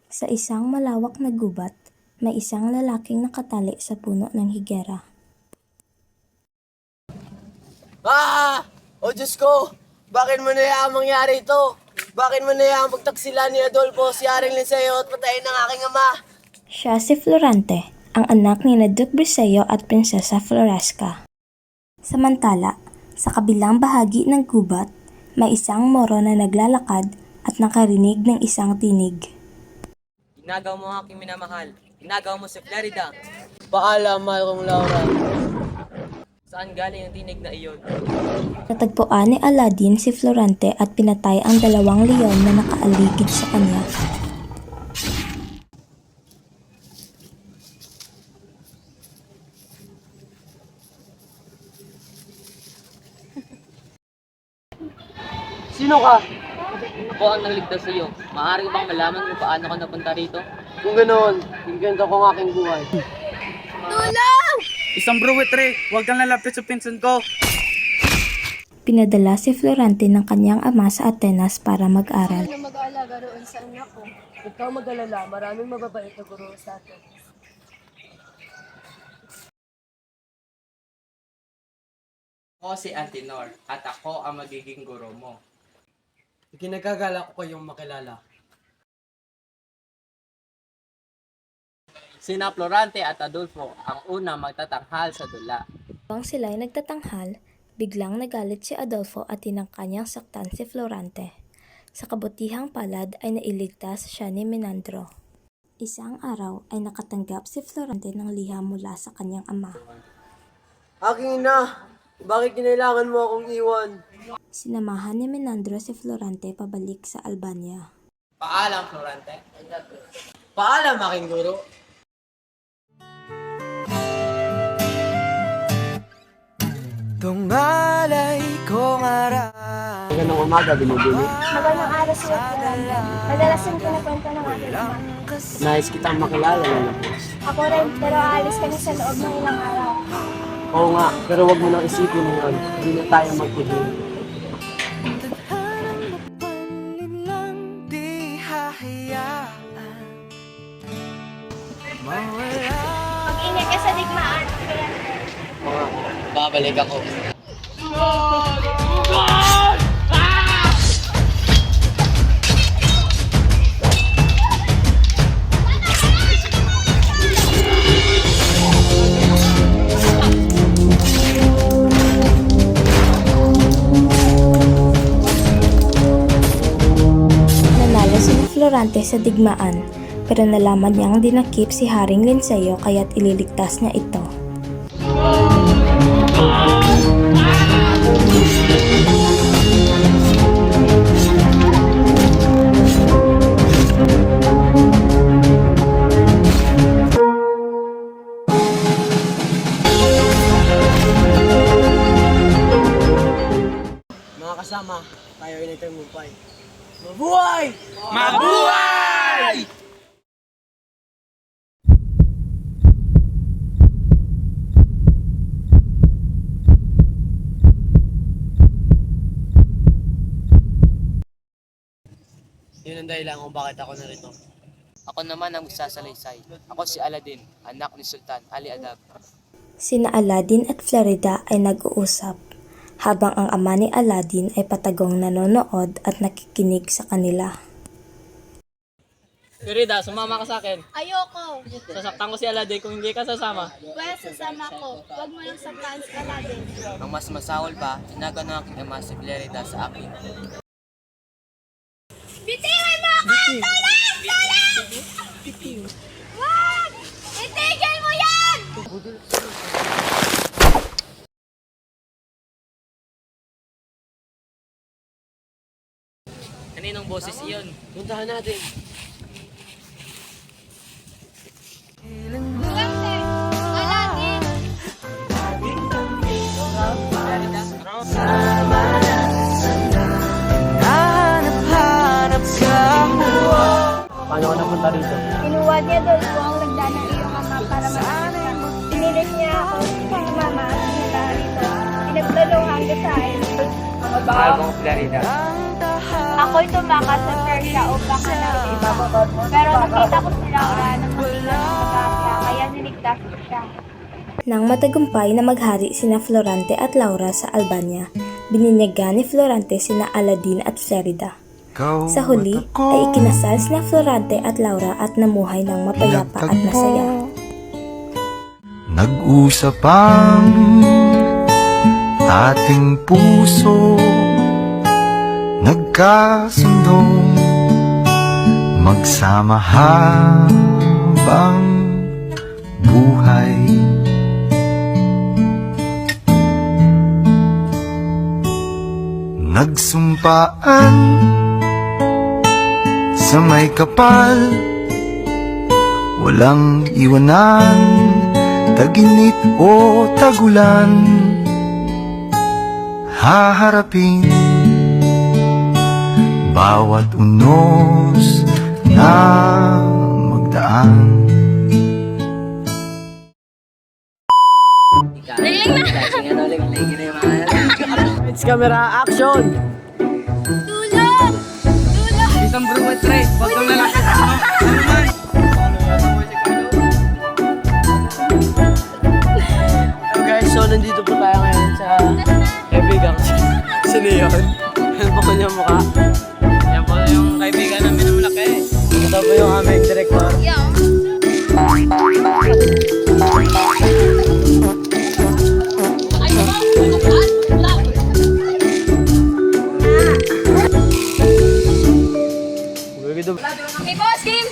Sa isang malawak na gubat, may isang lalaking nakatali sa puno ng higera. Ah! O Diyos ko! Bakit mo nayaang mangyari ito? Bakit mo nayaang pagtaksilan ni Adolfo si Haring Linceo at patayin ng aking ama? Siya si Florante, ang anak ni Duke Briseño at Prinsesa Floresca. Samantala, sa kabilang bahagi ng gubat, may isang moro na naglalakad at nakarinig ng isang tinig. Inagaw mo ang aking minamahal. Inagaw mo si Florida. Paalam, mahal kong Laura. Saan galing ang tinig na iyon? Natagpuan ni Aladdin si Florante at pinatay ang 2 leon na nakaaligid sa kanya. Sino ka? Ako ang nagligtas sa iyo. Maaari ko bang malaman kung paano ka napunta rito? Kung ganoon, higanta ko ang aking buhay. Isang bruwetry, huwag kang lalapit sa pinsan ko. Pinadala si Florante ng kanyang ama sa Atenas para mag-aral. Ano mag-aalaga roon sa anak ko? Huwag kang mag-alala, maraming mababait na guro sa atin. Ako si Antinor at ako ang magiging guro mo. Ikinagagala ko kayong makilala. Sina Florante at Adolfo ang unang magtatanghal sa dula. Habang sila ay nagtatanghal, biglang nagalit si Adolfo at tinangka niyang saktan si Florante. Sa kabutihang palad ay nailigtas siya ni Menandro. Isang araw ay nakatanggap si Florante ng liham mula sa kanyang ama. Aking ina, bakit kinailangan mo akong iwan? Sinamahan ni Menandro si Florante pabalik sa Albania. Paalam, Florante. Paalam, aking guro. Tungalay kong araw. Magandang umaga, binubuli. Magandang araw sa Florante. Madalas yung kinakwento ng aking ama. Nais kitang makilala, Lalapos. Ako rin, pero aalis kami sa loob ng ilang araw. Oo nga, pero wag mo nang isipin ngayon. Hindi na tayo magtihim. Tadhanang mapanlin lang, di hahayaan mawala. Mag-ingat ka sa digmaan, Florante. Oo nga. Babalik ako. Nanalo si Florante sa digmaan, pero nalaman niyang dinakip si Haring Linceo kaya't ililigtas niya ito. Mga kasama, tayo ay nagtagumpay. Mabuhay! Mabuhay! Yun ang dahilan kung bakit ako narito. Ako naman ang magsasalaysay. Ako si Aladdin, anak ni Sultan Ali Adab. Sina Aladdin at Florida ay nag-uusap, habang ang ama ni Aladdin ay patagong nanonood at nakikinig sa kanila. Florida, sumama ka sa akin. Ayoko. Sasaktan ko si Aladdin kung hindi ka sasama. Well, sasama ko. Huwag mo yung saktan si Aladdin. Ang mas masawol pa, inagaw ng aking ama si Florida sa akin. Bitawan mo ako! Tulang! Wag! Itigil mo yan! Kaninong boses iyon? Puntahan natin. Florante! Aladdin! Hanap-hanap sa Paano ka napunta rito? Inuwad niya doon po ang nagdaan ng iyong ama para mag-isip. Pinilit niya ako kay mama at sinala rito. Pinagtulungan ka sa akin. Mahal mong Florida. Ako'y tumakas sa Persia upang hanapin Pero nakita ko si Laura nang mabigat ng pag-asa, kaya niligtas ko siya. Nang matagumpay na maghari sina Florante at Laura sa Albania, bininyagan ni Florante sina Aladin at Florida. Sa huli ay ikinasal sina Florante at Laura at namuhay ng mapayapa at masaya. Nag-usap ang ating puso, nagkasundong magsama habang buhay. Nagsumpaan sa may kapal, walang iwanan, taginit o tagulan, haharapin bawat unos na magdaan. It's camera action! Isang bruwet rin. Huwag kang lalaki. So guys, so nandito po tayo ngayon sa kaibigan ko. Sino yun? Ano po kanyang mukha? Yan po yung kaibigan namin na malaki. Ito po yung aming director. Hey, boss, Kim!